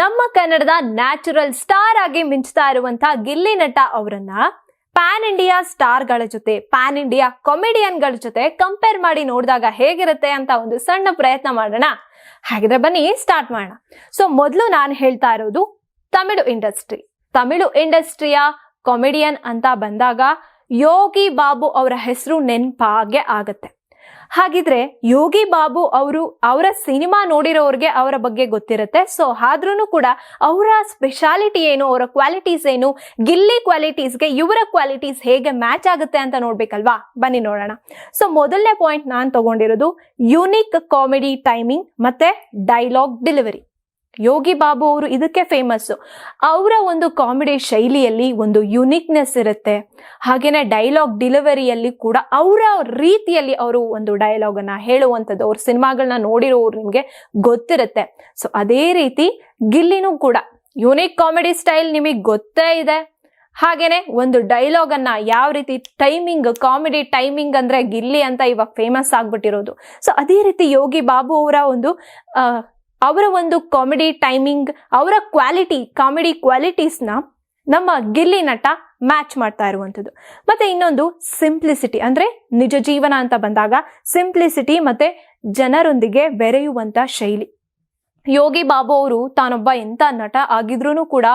ನಮ್ಮ ಕನ್ನಡದ natural star ಆಗಿ ಮಿಂಚ್ತಾ ಇರುವಂತಹ ಗಿಲ್ಲಿ ನಟ ಅವರನ್ನ ಪ್ಯಾನ್ ಇಂಡಿಯಾ ಸ್ಟಾರ್ಗಳ ಜೊತೆ ಪ್ಯಾನ್ ಇಂಡಿಯಾ ಕಾಮಿಡಿಯನ್ಗಳ ಜೊತೆ ಕಂಪೇರ್ ಮಾಡಿ ನೋಡಿದಾಗ ಹೇಗಿರುತ್ತೆ ಅಂತ ಒಂದು ಸಣ್ಣ ಪ್ರಯತ್ನ ಮಾಡೋಣ. ಹಾಗಿದ್ರೆ ಬನ್ನಿ ಸ್ಟಾರ್ಟ್ ಮಾಡೋಣ. ಸೊ ಮೊದಲು ನಾನು ಹೇಳ್ತಾ ಇರೋದು ತಮಿಳು ಇಂಡಸ್ಟ್ರಿಯ ಕಾಮಿಡಿಯನ್ ಅಂತ ಬಂದಾಗ ಯೋಗಿ ಬಾಬು ಅವರ ಹೆಸರು ನೆನಪಾಗೆ ಆಗತ್ತೆ. ಹಾಗಿದ್ರೆ ಯೋಗಿ ಬಾಬು ಅವರ ಸಿನಿಮಾ ನೋಡಿರೋರ್ಗೆ ಅವರ ಬಗ್ಗೆ ಗೊತ್ತಿರುತ್ತೆ. ಸೊ ಆದ್ರೂ ಕೂಡ ಅವರ ಸ್ಪೆಷಾಲಿಟಿ ಏನು, ಅವರ ಕ್ವಾಲಿಟೀಸ್ ಏನು, ಗಿಲ್ಲಿ ಕ್ವಾಲಿಟೀಸ್ಗೆ ಇವರ ಕ್ವಾಲಿಟೀಸ್ ಹೇಗೆ ಮ್ಯಾಚ್ ಆಗುತ್ತೆ ಅಂತ ನೋಡ್ಬೇಕಲ್ವಾ? ಬನ್ನಿ ನೋಡೋಣ. ಸೊ ಮೊದಲನೇ ಪಾಯಿಂಟ್ ನಾನು ತಗೊಂಡಿರೋದು ಯುನಿಕ್ ಕಾಮಿಡಿ ಟೈಮಿಂಗ್ ಮತ್ತೆ ಡೈಲಾಗ್ ಡೆಲಿವರಿ. ಯೋಗಿ ಬಾಬು ಅವರು ಇದಕ್ಕೆ ಫೇಮಸ್. ಅವರ ಒಂದು ಕಾಮಿಡಿ ಶೈಲಿಯಲ್ಲಿ ಒಂದು ಯುನಿಕ್ನೆಸ್ ಇರುತ್ತೆ. ಹಾಗೇನೆ ಡೈಲಾಗ್ ಡೆಲಿವರಿಯಲ್ಲಿ ಕೂಡ ಅವರ ರೀತಿಯಲ್ಲಿ ಅವರು ಒಂದು ಡೈಲಾಗ್ ಅನ್ನ ಹೇಳುವಂಥದ್ದು, ಅವ್ರ ಸಿನಿಮಾಗಳನ್ನ ನೋಡಿರೋರು ನಿಮ್ಗೆ ಗೊತ್ತಿರುತ್ತೆ. ಸೊ ಅದೇ ರೀತಿ ಗಿಲ್ಲಿನೂ ಕೂಡ ಯುನಿಕ್ ಕಾಮಿಡಿ ಸ್ಟೈಲ್ ನಿಮಗೆ ಗೊತ್ತೇ ಇದೆ. ಹಾಗೇನೆ ಒಂದು ಡೈಲಾಗ್ ಅನ್ನ ಯಾವ ರೀತಿ ಕಾಮಿಡಿ ಟೈಮಿಂಗ್ ಅಂದ್ರೆ ಗಿಲ್ಲಿ ಅಂತ ಇವಾಗ ಫೇಮಸ್ ಆಗ್ಬಿಟ್ಟಿರೋದು. ಸೊ ಅದೇ ರೀತಿ ಯೋಗಿ ಬಾಬು ಅವರ ಒಂದು ಕಾಮಿಡಿ ಟೈಮಿಂಗ್, ಅವರ ಕಾಮಿಡಿ ಕ್ವಾಲಿಟೀಸ್ನ ನಮ್ಮ ಗಿಲ್ಲಿ ನಟ ಮ್ಯಾಚ್ ಮಾಡ್ತಾ ಇರುವಂಥದ್ದು. ಮತ್ತೆ ಇನ್ನೊಂದು ಸಿಂಪ್ಲಿಸಿಟಿ, ಅಂದ್ರೆ ನಿಜ ಜೀವನ ಅಂತ ಬಂದಾಗ ಸಿಂಪ್ಲಿಸಿಟಿ ಮತ್ತೆ ಜನರೊಂದಿಗೆ ಬೆರೆಯುವಂತ ಶೈಲಿ. ಯೋಗಿ ಬಾಬು ಅವರು ತಾನೊಬ್ಬ ಎಂತ ನಟ ಆಗಿದ್ರೂ ಕೂಡ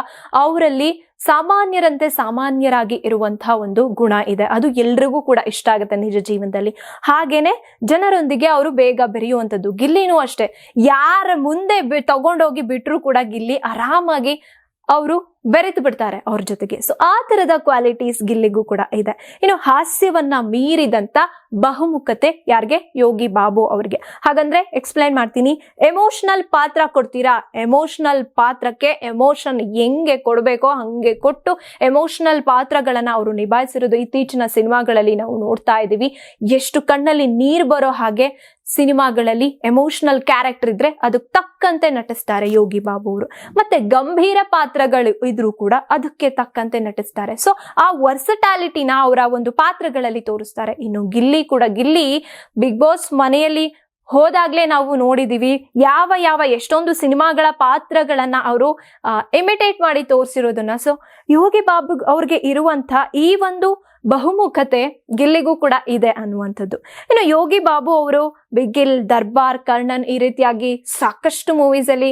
ಅವರಲ್ಲಿ ಸಾಮಾನ್ಯರಂತೆ ಸಾಮಾನ್ಯರಾಗಿ ಇರುವಂತಹ ಒಂದು ಗುಣ ಇದೆ. ಅದು ಎಲ್ರಿಗೂ ಕೂಡ ಇಷ್ಟ ಆಗುತ್ತೆ ನಿಜ ಜೀವನದಲ್ಲಿ. ಹಾಗೇನೆ ಜನರೊಂದಿಗೆ ಅವರು ಬೇಗ ಬೆರೆಯುವಂಥದ್ದು. ಗಿಲ್ಲಿನೂ ಅಷ್ಟೇ, ಯಾರ ಮುಂದೆ ತಗೊಂಡೋಗಿ ಬಿಟ್ರು ಕೂಡ ಗಿಲ್ಲಿ ಆರಾಮಾಗಿ ಅವರು ಬೆರೆತು ಬಿಡ್ತಾರೆ ಅವ್ರ ಜೊತೆಗೆ. ಸೊ ಆ ತರದ ಕ್ವಾಲಿಟೀಸ್ ಗಿಲ್ಲಿಗೂ ಕೂಡ ಇದೆ. ಇನ್ನು ಹಾಸ್ಯವನ್ನ ಮೀರಿದಂತ ಬಹುಮುಖತೆ ಯಾರಿಗೆ? ಯೋಗಿ ಬಾಬು ಅವ್ರಿಗೆ. ಹಾಗಂದ್ರೆ ಎಕ್ಸ್ಪ್ಲೈನ್ ಮಾಡ್ತೀನಿ. ಎಮೋಷನಲ್ ಪಾತ್ರ ಕೊಡ್ತೀರಾ, ಎಮೋಷನಲ್ ಪಾತ್ರಕ್ಕೆ ಎಮೋಷನ್ ಹೆಂಗೆ ಕೊಡ್ಬೇಕೋ ಹಂಗೆ ಕೊಟ್ಟು ಎಮೋಷನಲ್ ಪಾತ್ರಗಳನ್ನ ಅವರು ನಿಭಾಯಿಸಿರೋದು ಇತ್ತೀಚಿನ ಸಿನಿಮಾಗಳಲ್ಲಿ ನಾವು ನೋಡ್ತಾ ಇದೀವಿ. ಎಷ್ಟು ಕಣ್ಣಲ್ಲಿ ನೀರ್ ಬರೋ ಹಾಗೆ ಸಿನಿಮಾಗಳಲ್ಲಿ ಎಮೋಷನಲ್ ಕ್ಯಾರೆಕ್ಟರ್ ಇದ್ರೆ ಅದಕ್ಕೆ ತಕ್ಕಂತೆ ನಟಿಸ್ತಾರೆ ಯೋಗಿ ಬಾಬು ಅವರು. ಮತ್ತೆ ಗಂಭೀರ ಪಾತ್ರಗಳು ಇದ್ರೂ ಕೂಡ ಅದಕ್ಕೆ ತಕ್ಕಂತೆ ನಟಿಸ್ತಾರೆ. ಸೊ ಆ ವರ್ಸಟಾಲಿಟಿನ ಅವರ ಒಂದು ಪಾತ್ರಗಳಲ್ಲಿ ತೋರಿಸ್ತಾರೆ. ಇನ್ನು ಗಿಲ್ಲಿ ಬಿಗ್ ಬಾಸ್ ಮನೆಯಲ್ಲಿ ಹೋದಾಗ್ಲೇ ನಾವು ನೋಡಿದೀವಿ ಯಾವ ಎಷ್ಟೊಂದು ಸಿನಿಮಾಗಳ ಪಾತ್ರಗಳನ್ನ ಅವರು ಇಮಿಟೇಟ್ ಮಾಡಿ ತೋರಿಸಿರೋದನ್ನ. ಸೊ ಯೋಗಿ ಬಾಬು ಅವ್ರಿಗೆ ಇರುವಂತ ಈ ಒಂದು ಬಹುಮುಖತೆ ಗಿಲ್ಲಿಗೂ ಕೂಡ ಇದೆ ಅನ್ನುವಂಥದ್ದು. ಇನ್ನು ಯೋಗಿ ಬಾಬು ಅವರು ಬಿಗಿಲ್, ದರ್ಬಾರ್, ಕರ್ಣನ್ ಈ ರೀತಿಯಾಗಿ ಸಾಕಷ್ಟು ಮೂವೀಸ್ ಅಲ್ಲಿ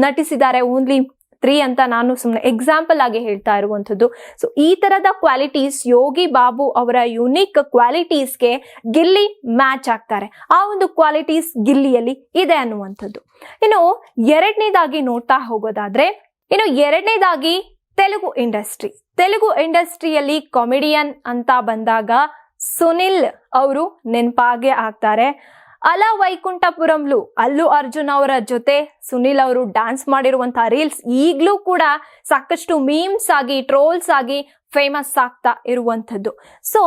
ನಟಿಸಿದ್ದಾರೆ. ಓನ್ಲಿ 3 ಅಂತ ನಾನು ಸುಮ್ಮನೆ ಎಕ್ಸಾಂಪಲ್ ಆಗಿ ಹೇಳ್ತಾ ಇರುವಂಥದ್ದು. ಸೊ ಈ ತರದ ಕ್ವಾಲಿಟೀಸ್ ಯೋಗಿ ಬಾಬು ಅವರ ಯುನಿಕ್ ಕ್ವಾಲಿಟೀಸ್ಗೆ ಗಿಲ್ಲಿ ಮ್ಯಾಚ್ ಆಗ್ತಾರೆ. ಆ ಒಂದು ಕ್ವಾಲಿಟೀಸ್ ಗಿಲ್ಲಿಯಲ್ಲಿ ಇದೆ ಅನ್ನುವಂಥದ್ದು. ಇನ್ನು ಎರಡನೇದಾಗಿ ನೋಡ್ತಾ ಹೋಗೋದಾದ್ರೆ, ತೆಲುಗು ಇಂಡಸ್ಟ್ರಿಯಲ್ಲಿ ಕಾಮಿಡಿಯನ್ ಅಂತ ಬಂದಾಗ ಸುನಿಲ್ ಅವರು ನೆನಪಾಗೆ ಆಗ್ತಾರೆ. ಅಲ ವೈಕುಂಠಪುರಂಲು ಅಲ್ಲು ಅರ್ಜುನ್ ಅವರ ಜೊತೆ ಸುನಿಲ್ ಅವರು ಡ್ಯಾನ್ಸ್ ಮಾಡಿರುವಂತಹ ರೀಲ್ಸ್ ಈಗಲೂ ಕೂಡ ಸಾಕಷ್ಟು ಮೀಮ್ಸ್ ಆಗಿ, ಟ್ರೋಲ್ಸ್ ಆಗಿ ಫೇಮಸ್ ಆಗ್ತಾ ಇರುವಂಥದ್ದು. ಸೊ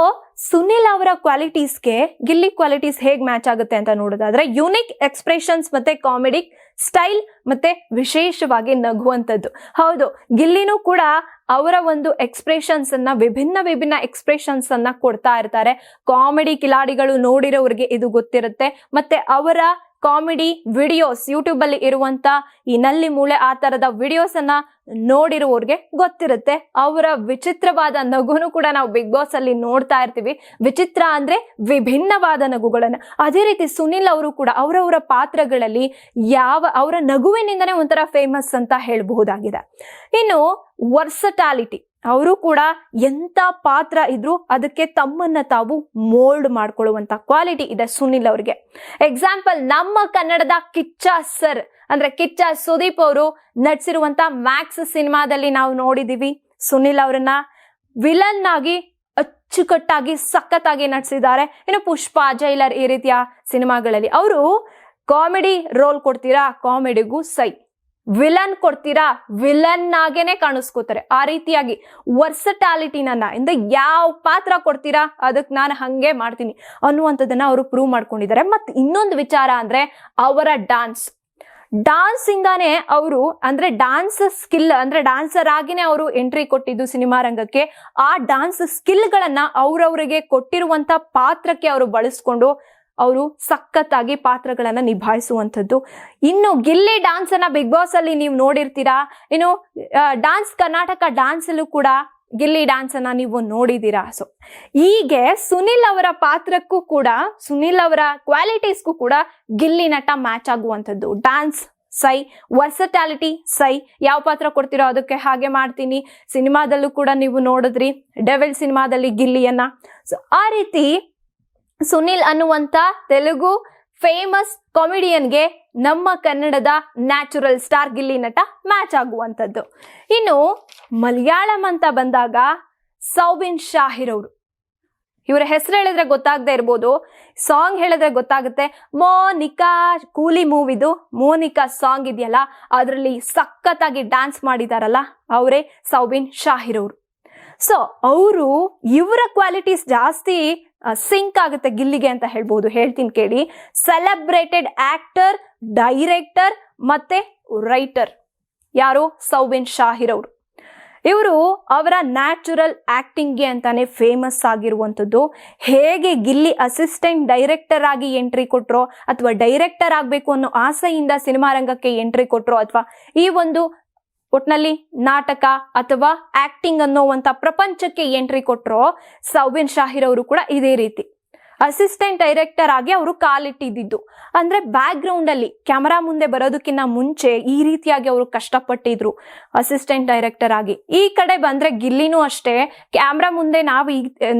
ಸುನಿಲ್ ಅವರ ಕ್ವಾಲಿಟೀಸ್ಗೆ ಗಿಲ್ಲಿ ಕ್ವಾಲಿಟೀಸ್ ಹೇಗ್ ಮ್ಯಾಚ್ ಆಗುತ್ತೆ ಅಂತ ನೋಡೋದಾದ್ರೆ, ಯುನಿಕ್ ಎಕ್ಸ್ಪ್ರೆಷನ್ಸ್ ಮತ್ತೆ ಕಾಮಿಡಿ ಸ್ಟೈಲ್ ಮತ್ತೆ ವಿಶೇಷವಾಗಿ ನಗುವಂಥದ್ದು. ಹೌದು, ಗಿಲ್ಲಿನೂ ಕೂಡ ಅವರ ಒಂದು ಎಕ್ಸ್ಪ್ರೆಷನ್ಸ್ ಅನ್ನ ವಿಭಿನ್ನ ಎಕ್ಸ್ಪ್ರೆಷನ್ಸ್ ಅನ್ನ ಕೊಡ್ತಾ ಇರ್ತಾರೆ. ಕಾಮಿಡಿ ಕಿಲಾಡಿಗಳು ನೋಡಿರೋರಿಗೆ ಇದು ಗೊತ್ತಿರುತ್ತೆ. ಮತ್ತೆ ಅವರ ಕಾಮಿಡಿ ವಿಡಿಯೋಸ್ ಯೂಟ್ಯೂಬ್ ಅಲ್ಲಿ ಇರುವಂತ ಈ ನಲ್ಲಿ ಮೂಳೆ ಆ ತರದ ವಿಡಿಯೋಸ್ ಅನ್ನ ನೋಡಿರುವವ್ರಿಗೆ ಗೊತ್ತಿರುತ್ತೆ. ಅವರ ವಿಚಿತ್ರವಾದ ನಗುನು ಕೂಡ ನಾವು ಬಿಗ್ ಬಾಸ್ ಅಲ್ಲಿ ನೋಡ್ತಾ ಇರ್ತೀವಿ. ವಿಚಿತ್ರ ಅಂದ್ರೆ ವಿಭಿನ್ನವಾದ ನಗುಗಳನ್ನ. ಅದೇ ರೀತಿ ಸುನಿಲ್ ಅವರು ಕೂಡ ಅವರವರ ಪಾತ್ರಗಳಲ್ಲಿ ಅವರ ನಗುವಿನಿಂದನೇ ಒಂಥರ ಫೇಮಸ್ ಅಂತ ಹೇಳಬಹುದಾಗಿದೆ. ಇನ್ನು ವರ್ಸಟಾಲಿಟಿ, ಅವರು ಕೂಡ ಎಂತ ಪಾತ್ರ ಇದ್ರು ಅದಕ್ಕೆ ತಮ್ಮನ್ನ ತಾವು ಮೋಲ್ಡ್ ಮಾಡ್ಕೊಳ್ಳುವಂತ ಕ್ವಾಲಿಟಿ ಇದೆ ಸುನಿಲ್ ಅವ್ರಿಗೆ. ಎಕ್ಸಾಂಪಲ್, ನಮ್ಮ ಕನ್ನಡದ ಕಿಚ್ಚ ಸುದೀಪ್ ಅವರು ನಟಿಸಿರುವಂತ ಮ್ಯಾಕ್ಸ್ ಸಿನಿಮಾದಲ್ಲಿ ನಾವು ನೋಡಿದೀವಿ ಸುನಿಲ್ ಅವರನ್ನ ವಿಲನ್ ಆಗಿ ಅಚ್ಚುಕಟ್ಟಾಗಿ ಸಖತ್ತಾಗಿ ನಟಿಸಿದ್ದಾರೆ. ಇನ್ನು ಪುಷ್ಪ, ಜೈಲರ್ ಈ ರೀತಿಯ ಸಿನಿಮಾಗಳಲ್ಲಿ ಅವರು ಕಾಮಿಡಿ ರೋಲ್ ಕೊಡ್ತೀರಾ, ಕಾಮಿಡಿಗೂ ಸೈ. ವಿಲನ್ ಕೊಡ್ತೀರಾ, ವಿಲನ್ ಆಗೇನೆ ಕಾಣಿಸ್ಕೋತಾರೆ. ಆ ರೀತಿಯಾಗಿ ವರ್ಸಟಾಲಿಟಿನ ಯಾವ ಪಾತ್ರ ಕೊಡ್ತೀರಾ ಅದಕ್ಕೆ ನಾನು ಹಂಗೆ ಮಾಡ್ತೀನಿ ಅನ್ನುವಂಥದ್ದನ್ನ ಅವರು ಪ್ರೂವ್ ಮಾಡ್ಕೊಂಡಿದ್ದಾರೆ. ಮತ್ತೆ ಇನ್ನೊಂದು ವಿಚಾರ ಅಂದ್ರೆ ಅವರ ಡಾನ್ಸ್ ಇಂದಾನೆ ಅವರು ಡಾನ್ಸ್ ಸ್ಕಿಲ್ ಡಾನ್ಸರ್ ಆಗಿನೇ ಅವರು ಎಂಟ್ರಿ ಕೊಟ್ಟಿದ್ದು ಸಿನಿಮಾ ರಂಗಕ್ಕೆ. ಆ ಡಾನ್ಸ್ ಸ್ಕಿಲ್ ಗಳನ್ನ ಅವ್ರವ್ರಿಗೆ ಕೊಟ್ಟಿರುವಂತ ಪಾತ್ರಕ್ಕೆ ಅವರು ಬಳಸ್ಕೊಂಡು ಅವರು ಸಖತ್ತಾಗಿ ಪಾತ್ರಗಳನ್ನ ನಿಭಾಯಿಸುವಂಥದ್ದು. ಇನ್ನು ಗಿಲ್ಲಿ ಡಾನ್ಸ್ ಅನ್ನ ಬಿಗ್ ಬಾಸ್ ಅಲ್ಲಿ ನೀವು ನೋಡಿರ್ತೀರಾ. ಇನ್ನು ಡಾನ್ಸ್ ಕರ್ನಾಟಕ ಡಾನ್ಸ್ ಅಲ್ಲೂ ಕೂಡ ಗಿಲ್ಲಿ ಡಾನ್ಸ್ ಅನ್ನ ನೀವು ನೋಡಿದೀರಾ. ಸೊ ಹೀಗೆ ಸುನಿಲ್ ಅವರ ಪಾತ್ರಕ್ಕೂ ಕೂಡ, ಸುನಿಲ್ ಅವರ ಕ್ವಾಲಿಟೀಸ್ಗೂ ಕೂಡ ಗಿಲ್ಲಿ ನಟ ಮ್ಯಾಚ್ ಆಗುವಂಥದ್ದು. ಡಾನ್ಸ್ ಸೈ, ವರ್ಸಟ್ಯಾಲಿಟಿ ಸೈ, ಯಾವ ಪಾತ್ರ ಕೊಡ್ತೀರೋ ಅದಕ್ಕೆ ಹಾಗೆ ಮಾಡ್ತೀನಿ. ಸಿನಿಮಾದಲ್ಲೂ ಕೂಡ ನೀವು ನೋಡಿದ್ರಿ ಡೆವಿಲ್ ಸಿನಿಮಾದಲ್ಲಿ ಗಿಲ್ಲಿಯನ್ನ. ಸೊ ಆ ರೀತಿ ಸುನಿಲ್ ಅನ್ನುವಂತ ತೆಲುಗು ಫೇಮಸ್ ಕಾಮಿಡಿಯನ್ಗೆ ನಮ್ಮ ಕನ್ನಡದ ನ್ಯಾಚುರಲ್ ಸ್ಟಾರ್ ಗಿಲ್ಲಿ ನಟ ಮ್ಯಾಚ್ ಆಗುವಂಥದ್ದು. ಇನ್ನು ಮಲಯಾಳಂ ಅಂತ ಬಂದಾಗ ಸೌಬಿನ್ ಶಾಹಿರ್ ಅವರು, ಇವರ ಹೆಸರು ಹೇಳಿದ್ರೆ ಗೊತ್ತಾಗದೆ ಇರ್ಬೋದು, ಸಾಂಗ್ ಹೇಳಿದ್ರೆ ಗೊತ್ತಾಗುತ್ತೆ. ಮೋನಿಕಾ, ಕೂಲಿ ಮೂವಿದು ಮೋನಿಕಾ ಸಾಂಗ್ ಇದೆಯಲ್ಲ, ಅದರಲ್ಲಿ ಸಖತ್ತಾಗಿ ಡ್ಯಾನ್ಸ್ ಮಾಡಿದಾರಲ್ಲ, ಅವರೇ ಸೌಬಿನ್ ಶಾಹಿರ್ ಅವರು. ಸೊ ಅವರು, ಇವರ ಕ್ವಾಲಿಟೀಸ್ ಜಾಸ್ತಿ ಸಿಂಕ್ ಆಗುತ್ತೆ ಗಿಲ್ಲಿಗೆ ಅಂತ ಹೇಳ್ಬೋದು. ಹೇಳ್ತೀನಿ ಕೇಳಿ. ಸೆಲೆಬ್ರೇಟೆಡ್ ಆಕ್ಟರ್, ಡೈರೆಕ್ಟರ್ ಮತ್ತೆ ರೈಟರ್ ಯಾರು? ಸೌಬಿನ್ ಶಾಹಿರ್ ಅವರು. ಇವರು ಅವರ ನ್ಯಾಚುರಲ್ ಆಕ್ಟಿಂಗ್ಗೆ ಅಂತಾನೆ ಫೇಮಸ್ ಆಗಿರುವಂಥದ್ದು. ಹೇಗೆ ಗಿಲ್ಲಿ ಅಸಿಸ್ಟೆಂಟ್ ಡೈರೆಕ್ಟರ್ ಆಗಿ ಎಂಟ್ರಿ ಕೊಟ್ರೋ, ಅಥವಾ ಡೈರೆಕ್ಟರ್ ಆಗಬೇಕು ಅನ್ನೋ ಆಸೆಯಿಂದ ಸಿನಿಮಾ ರಂಗಕ್ಕೆ ಎಂಟ್ರಿ ಕೊಟ್ರೋ, ಅಥವಾ ಈ ಒಂದು ಒಟ್ನಲ್ಲಿ ನಾಟಕ ಅಥವಾ ಆಕ್ಟಿಂಗ್ ಅನ್ನೋವಂಥ ಪ್ರಪಂಚಕ್ಕೆ ಎಂಟ್ರಿ ಕೊಟ್ರೋ, ಸೌಬಿನ್ ಶಾಹಿರ್ ಅವರು ಕೂಡ ಇದೇ ರೀತಿ ಅಸಿಸ್ಟೆಂಟ್ ಡೈರೆಕ್ಟರ್ ಆಗಿ ಅವರು ಕಾಲಿಟ್ಟಿದ್ದು. ಅಂದ್ರೆ ಬ್ಯಾಕ್ ಗ್ರೌಂಡ್ ಅಲ್ಲಿ ಕ್ಯಾಮರಾ ಮುಂದೆ ಬರೋದಕ್ಕಿಂತ ಮುಂಚೆ ಈ ರೀತಿಯಾಗಿ ಅವರು ಕಷ್ಟಪಟ್ಟಿದ್ರು ಅಸಿಸ್ಟೆಂಟ್ ಡೈರೆಕ್ಟರ್ ಆಗಿ. ಈ ಕಡೆ ಬಂದ್ರೆ ಗಿಲ್ಲಿನೂ ಅಷ್ಟೇ, ಕ್ಯಾಮ್ರಾ ಮುಂದೆ ನಾವು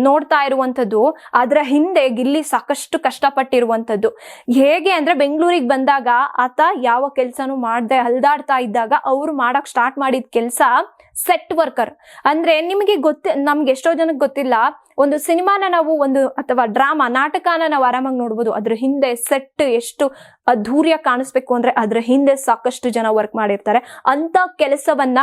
ನೋಡ್ತಾ ಇರುವಂತದ್ದು, ಅದರ ಹಿಂದೆ ಗಿಲ್ಲಿ ಸಾಕಷ್ಟು ಕಷ್ಟಪಟ್ಟಿರುವಂತದ್ದು. ಹೇಗೆ ಅಂದ್ರೆ ಬೆಂಗಳೂರಿಗೆ ಬಂದಾಗ ಆತ ಯಾವ ಕೆಲ್ಸನೂ ಮಾಡದೆ ಅಲ್ದಾಡ್ತಾ ಇದ್ದಾಗ ಅವ್ರು ಮಾಡಕ್ ಸ್ಟಾರ್ಟ್ ಮಾಡಿದ ಕೆಲಸ ಸೆಟ್ ವರ್ಕರ್. ಅಂದ್ರೆ ನಿಮಗೆ ನಮ್ಗೆ ಎಷ್ಟೋ ಜನಕ್ಕೆ ಗೊತ್ತಿಲ್ಲ, ಒಂದು ಸಿನಿಮಾನ ನಾವು ಅಥವಾ ಡ್ರಾಮಾ, ನಾಟಕನ ನಾವು ಆರಾಮಾಗಿ ನೋಡ್ಬೋದು. ಅದ್ರ ಹಿಂದೆ ಸೆಟ್ ಎಷ್ಟು ಅದ್ಧೂರಿಯ ಕಾಣಿಸ್ಬೇಕು ಅಂದ್ರೆ ಅದ್ರ ಹಿಂದೆ ಸಾಕಷ್ಟು ಜನ ವರ್ಕ್ ಮಾಡಿರ್ತಾರೆ. ಅಂತ ಕೆಲಸವನ್ನ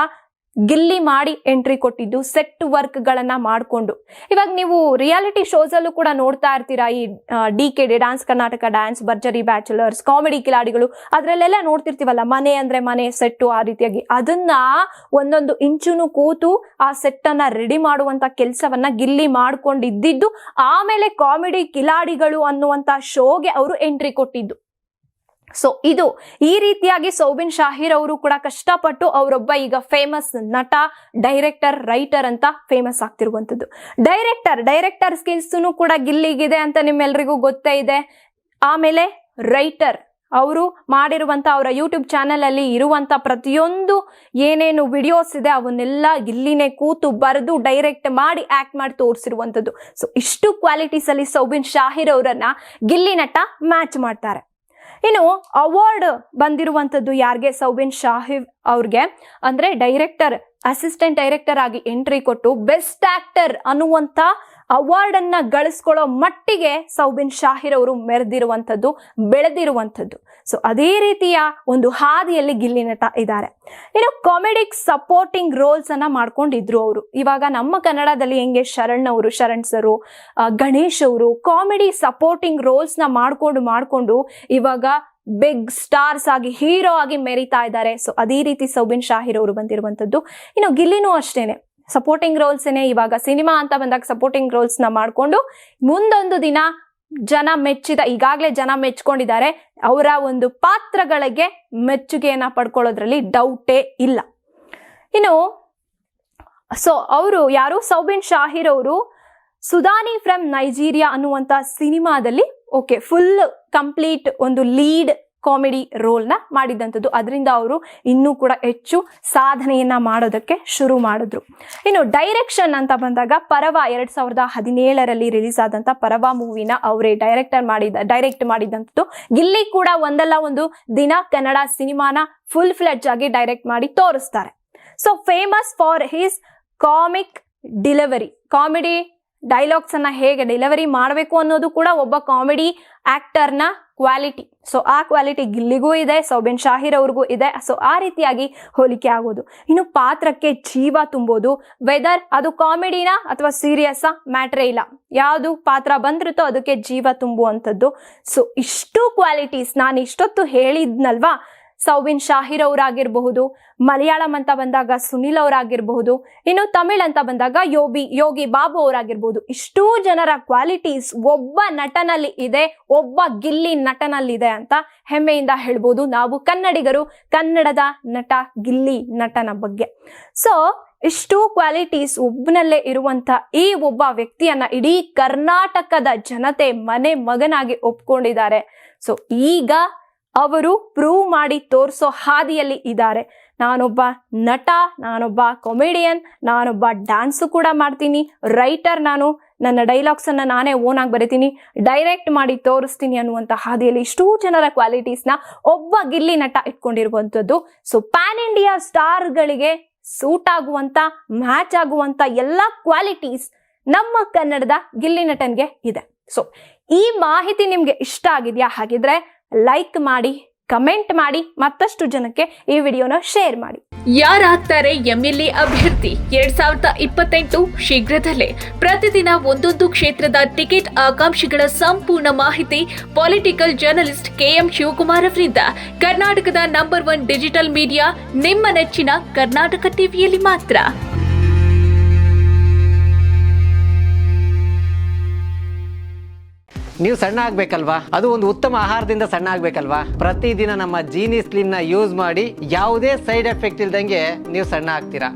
ಗಿಲ್ಲಿ ಮಾಡಿ ಎಂಟ್ರಿ ಕೊಟ್ಟಿದ್ದು, ಸೆಟ್ ವರ್ಕ್ ಗಳನ್ನ ಮಾಡ್ಕೊಂಡು. ಇವಾಗ ನೀವು ರಿಯಾಲಿಟಿ ಶೋಸ್ ಅಲ್ಲೂ ಕೂಡ ನೋಡ್ತಾ ಇರ್ತೀರಾ, ಈ DKD ಡಾನ್ಸ್ ಕರ್ನಾಟಕ ಡ್ಯಾನ್ಸ್, ಭರ್ಜರಿ ಬ್ಯಾಚುಲರ್ಸ್, ಕಾಮಿಡಿ ಕಿಲಾಡಿಗಳು, ಅದ್ರಲ್ಲೆಲ್ಲ ನೋಡ್ತಿರ್ತೀವಲ್ಲ, ಮನೆ ಅಂದ್ರೆ ಮನೆ ಸೆಟ್ಟು, ಆ ರೀತಿಯಾಗಿ ಅದನ್ನ ಒಂದೊಂದು ಇಂಚುನು ಕೂತು ಆ ಸೆಟ್ ಅನ್ನ ರೆಡಿ ಮಾಡುವಂತ ಕೆಲಸವನ್ನ ಗಿಲ್ಲಿ ಮಾಡ್ಕೊಂಡಿದ್ದು. ಆಮೇಲೆ ಕಾಮಿಡಿ ಕಿಲಾಡಿಗಳು ಅನ್ನುವಂತ ಶೋಗೆ ಅವರು ಎಂಟ್ರಿ ಕೊಟ್ಟಿದ್ದು. ಸೊ ಇದು ಈ ರೀತಿಯಾಗಿ ಸೌಬಿನ್ ಶಾಹಿರ್ ಅವರು ಕೂಡ ಕಷ್ಟಪಟ್ಟು ಅವರೊಬ್ಬ ಈಗ ಫೇಮಸ್ ನಟ, ಡೈರೆಕ್ಟರ್, ರೈಟರ್ ಅಂತ ಫೇಮಸ್ ಆಗ್ತಿರುವಂತದ್ದು. ಡೈರೆಕ್ಟರ್ ಸ್ಕಿಲ್ಸ್ ಕೂಡ ಗಿಲ್ಲಿಗಿದೆ ಅಂತ ನಿಮ್ಮೆಲ್ರಿಗೂ ಗೊತ್ತೇ ಇದೆ. ಆಮೇಲೆ ರೈಟರ್, ಅವರು ಮಾಡಿರುವಂತ ಅವರ ಯೂಟ್ಯೂಬ್ ಚಾನೆಲ್ ಅಲ್ಲಿ ಇರುವಂತ ಪ್ರತಿಯೊಂದು ಏನೇನು ವಿಡಿಯೋಸ್ ಇದೆ ಅವನ್ನೆಲ್ಲ ಗಿಲ್ಲಿನೇ ಕೂತು ಬರೆದು ಡೈರೆಕ್ಟ್ ಮಾಡಿ ಆಕ್ಟ್ ಮಾಡಿ ತೋರಿಸಿರುವಂತದ್ದು. ಸೊ ಇಷ್ಟು ಕ್ವಾಲಿಟೀಸ್ ಅಲ್ಲಿ ಸೌಬಿನ್ ಶಾಹಿರ್ ಅವರನ್ನ ಗಿಲ್ಲಿ ನಟ ಮ್ಯಾಚ್ ಮಾಡ್ತಾರೆ. ಇನ್ನು ಅವಾರ್ಡ್ ಬಂದಿರುವಂತದ್ದು ಯಾರಿಗೆ? ಸೌಬಿನ್ ಶಾಹಿರ್ ಅವ್ರಿಗೆ. ಅಂದ್ರೆ ಡೈರೆಕ್ಟರ್, ಅಸಿಸ್ಟೆಂಟ್ ಡೈರೆಕ್ಟರ್ ಆಗಿ ಎಂಟ್ರಿ ಕೊಟ್ಟು ಬೆಸ್ಟ್ ಆಕ್ಟರ್ ಅನ್ನುವಂತ ಅವಾರ್ಡ್ ಅನ್ನ ಗಳಿಸ್ಕೊಳ್ಳೋ ಮಟ್ಟಿಗೆ ಸೌಬಿನ್ ಶಾಹಿರ್ ಅವರು ಮೆರೆದಿರುವಂತದ್ದು, ಬೆಳೆದಿರುವಂತದ್ದು. ಸೊ ಅದೇ ರೀತಿಯ ಒಂದು ಹಾದಿಯಲ್ಲಿ ಗಿಲ್ಲಿ ನಟ ಇದ್ದಾರೆ. ಇನ್ನು ಕಾಮಿಡಿಕ್ ಸಪೋರ್ಟಿಂಗ್ ರೋಲ್ಸ್ ಅನ್ನ ಮಾಡ್ಕೊಂಡಿದ್ರು ಅವರು. ಇವಾಗ ನಮ್ಮ ಕನ್ನಡದಲ್ಲಿ ಹೆಂಗೆ ಶರಣ್ ಸರು, ಗಣೇಶ್ ಅವರು ಕಾಮಿಡಿ ಸಪೋರ್ಟಿಂಗ್ ರೋಲ್ಸ್ ನ ಮಾಡ್ಕೊಂಡು ಇವಾಗ ಬಿಗ್ ಸ್ಟಾರ್ಸ್ ಆಗಿ, ಹೀರೋ ಆಗಿ ಮೆರಿತಾ ಇದ್ದಾರೆ. ಸೊ ಅದೇ ರೀತಿ ಸೌಬಿನ್ ಶಾಹಿರ್ ಅವರು ಬಂದಿರುವಂತದ್ದು. ಇನ್ನು ಗಿಲ್ಲಿನೂ ಅಷ್ಟೇನೆ ಸಪೋರ್ಟಿಂಗ್ ರೋಲ್ಸ್ ಏನೇ. ಇವಾಗ ಸಿನಿಮಾ ಅಂತ ಬಂದಾಗ ಸಪೋರ್ಟಿಂಗ್ ರೋಲ್ಸ್ ನ ಮಾಡ್ಕೊಂಡು ಮುಂದೊಂದು ದಿನ ಈಗಾಗಲೇ ಜನ ಮೆಚ್ಕೊಂಡಿದ್ದಾರೆ. ಅವರ ಒಂದು ಪಾತ್ರಗಳಿಗೆ ಮೆಚ್ಚುಗೆಯನ್ನ ಪಡ್ಕೊಳ್ಳೋದ್ರಲ್ಲಿ ಡೌಟೇ ಇಲ್ಲ. ಇನ್ನು ಸೊ ಅವರು ಯಾರು? ಸೌಬಿನ್ ಶಾಹಿರ್ ಅವರು ಸುದಾನಿ ಫ್ರಮ್ ನೈಜೀರಿಯಾ ಅನ್ನುವಂತ ಸಿನಿಮಾದಲ್ಲಿ ಫುಲ್ ಕಂಪ್ಲೀಟ್ ಒಂದು ಲೀಡ್ ಕಾಮಿಡಿ ರೋಲ್ ನ ಮಾಡಿದಂಥದ್ದು. ಅದರಿಂದ ಅವರು ಇನ್ನೂ ಕೂಡ ಹೆಚ್ಚು ಸಾಧನೆಯನ್ನ ಮಾಡೋದಕ್ಕೆ ಶುರು ಮಾಡಿದ್ರು. ಇನ್ನು ಡೈರೆಕ್ಷನ್ ಅಂತ ಬಂದಾಗ ಪರವ 2017ರಲ್ಲಿ ರಿಲೀಸ್ ಆದಂತ ಪರವ ಮೂವಿನ ಅವರೇ ಡೈರೆಕ್ಟ್ ಮಾಡಿದಂಥದ್ದು. ಗಿಲ್ಲಿ ಕೂಡ ಒಂದಲ್ಲ ಒಂದು ದಿನ ಕನ್ನಡ ಸಿನಿಮಾನ ಫುಲ್ ಫ್ಲೆಡ್ಜ್ ಆಗಿ ಡೈರೆಕ್ಟ್ ಮಾಡಿ ತೋರಿಸ್ತಾರೆ. So famous for his comic delivery, comedy dialogues ಅನ್ನ ಹೇಗೆ ಡೆಲಿವರಿ ಮಾಡಬೇಕು ಅನ್ನೋದು ಕೂಡ ಒಬ್ಬ ಕಾಮಿಡಿ ಆಕ್ಟರ್ನ ಕ್ವಾಲಿಟಿ. ಸೊ ಆ ಕ್ವಾಲಿಟಿ ಗಿಲ್ಲಿಗೂ ಇದೆ, ಸೌಬಿನ್ ಶಾಹಿರ್ ಅವ್ರಿಗೂ ಇದೆ. ಸೊ ಆ ರೀತಿಯಾಗಿ ಹೋಲಿಕೆ ಆಗೋದು. ಇನ್ನು ಪಾತ್ರಕ್ಕೆ ಜೀವ ತುಂಬೋದು, ವೆದರ್ ಅದು ಕಾಮಿಡಿನ ಅಥವಾ ಸೀರಿಯಸ್ ಮ್ಯಾಟ್ರೇ ಇಲ್ಲ, ಯಾವುದು ಪಾತ್ರ ಬಂದಿರುತ್ತೋ ಅದಕ್ಕೆ ಜೀವ ತುಂಬುವಂಥದ್ದು. ಸೊ ಇಷ್ಟು ಕ್ವಾಲಿಟೀಸ್ ನಾನು ಇಷ್ಟೊತ್ತು ಹೇಳಿದ್ನಲ್ವಾ, ಸೌಬಿನ್ ಶಾಹಿರ್ ಅವರಾಗಿರಬಹುದು, ಮಲಯಾಳಂ ಅಂತ ಬಂದಾಗ ಸುನಿಲ್ ಅವರಾಗಿರಬಹುದು, ಇನ್ನು ತಮಿಳ್ ಅಂತ ಬಂದಾಗ ಯೋಗಿ ಬಾಬು ಅವರಾಗಿರ್ಬಹುದು. ಇಷ್ಟೂ ಜನರ ಕ್ವಾಲಿಟೀಸ್ ಒಬ್ಬ ನಟನಲ್ಲಿ ಇದೆ, ಒಬ್ಬ ಗಿಲ್ಲಿ ನಟನಲ್ಲಿದೆ ಅಂತ ಹೆಮ್ಮೆಯಿಂದ ಹೇಳ್ಬೋದು ನಾವು ಕನ್ನಡಿಗರು, ಕನ್ನಡದ ನಟ ಗಿಲ್ಲಿ ನಟನ ಬಗ್ಗೆ. ಸೊ ಇಷ್ಟು ಕ್ವಾಲಿಟೀಸ್ ಒಬ್ಬನಲ್ಲೇ ಇರುವಂತ ಈ ಒಬ್ಬ ವ್ಯಕ್ತಿಯನ್ನ ಇಡೀ ಕರ್ನಾಟಕದ ಜನತೆ ಮನೆ ಮಗನಾಗಿ ಒಪ್ಕೊಂಡಿದ್ದಾರೆ. ಸೊ ಈಗ ಅವರು ಪ್ರೂವ್ ಮಾಡಿ ತೋರಿಸೋ ಹಾದಿಯಲ್ಲಿ ಇದ್ದಾರೆ. ನಾನೊಬ್ಬ ನಟ, ನಾನೊಬ್ಬ ಕಾಮಿಡಿಯನ್, ನಾನೊಬ್ಬ ಡ್ಯಾನ್ಸು ಕೂಡ ಮಾಡ್ತೀನಿ, ರೈಟರ್, ನಾನು ನನ್ನ ಡೈಲಾಗ್ಸ್ ಅನ್ನ ನಾನೇ ಓನ್ ಆಗಿ ಬರೀತೀನಿ, ಡೈರೆಕ್ಟ್ ಮಾಡಿ ತೋರಿಸ್ತೀನಿ ಅನ್ನುವಂಥ ಹಾದಿಯಲ್ಲಿ ಇಷ್ಟೂ ಜನರ ಕ್ವಾಲಿಟೀಸ್ನ ಒಬ್ಬ ಗಿಲ್ಲಿ ನಟ ಇಟ್ಕೊಂಡಿರುವಂಥದ್ದು. ಸೊ ಪ್ಯಾನ್ ಇಂಡಿಯಾ ಸ್ಟಾರ್ಗಳಿಗೆ ಸೂಟ್ ಆಗುವಂತ, ಮ್ಯಾಚ್ ಆಗುವಂತ ಎಲ್ಲ ಕ್ವಾಲಿಟೀಸ್ ನಮ್ಮ ಕನ್ನಡದ ಗಿಲ್ಲಿ ನಟನ್ಗೆ ಇದೆ. ಸೊ ಈ ಮಾಹಿತಿ ನಿಮ್ಗೆ ಇಷ್ಟ ಆಗಿದೆಯಾ? ಹಾಗಿದ್ರೆ ಲೈಕ್ ಮಾಡಿ, ಕಮೆಂಟ್ ಮಾಡಿ, ಮತ್ತಷ್ಟು ಜನಕ್ಕೆ ಈ ವಿಡಿಯೋನ ಶೇರ್ ಮಾಡಿ. ಯಾರಾಗ್ತಾರೆ ಎಂಎಲ್ಎ ಅಭ್ಯರ್ಥಿ 2028 ಶೀಘ್ರದಲ್ಲೇ. ಪ್ರತಿದಿನ ಒಂದೊಂದು ಕ್ಷೇತ್ರದ ಟಿಕೆಟ್ ಆಕಾಂಕ್ಷಿಗಳ ಸಂಪೂರ್ಣ ಮಾಹಿತಿ ಪೊಲಿಟಿಕಲ್ ಜರ್ನಲಿಸ್ಟ್ KM ಶಿವಕುಮಾರ್ ಅವರಿಂದ. ಕರ್ನಾಟಕದ ನಂಬರ್ 1 ಡಿಜಿಟಲ್ ಮೀಡಿಯಾ ನಿಮ್ಮ ನೆಚ್ಚಿನ ಕರ್ನಾಟಕ ಟಿವಿಯಲ್ಲಿ ಮಾತ್ರ. ನೀವು ಸಣ್ಣ ಆಗ್ಬೇಕಲ್ವಾ? ಅದು ಒಂದು ಉತ್ತಮ ಆಹಾರದಿಂದ ಸಣ್ಣ ಆಗ್ಬೇಕಲ್ವಾ? ಪ್ರತಿದಿನ ನಮ್ಮ ಜೀನಿ ಸ್ಲಿಮ್ ನ ಯೂಸ್ ಮಾಡಿ ಯಾವುದೇ ಸೈಡ್ ಎಫೆಕ್ಟ್ ಇಲ್ದಂಗೆ ನೀವು ಸಣ್ಣ ಆಗ್ತೀರಾ.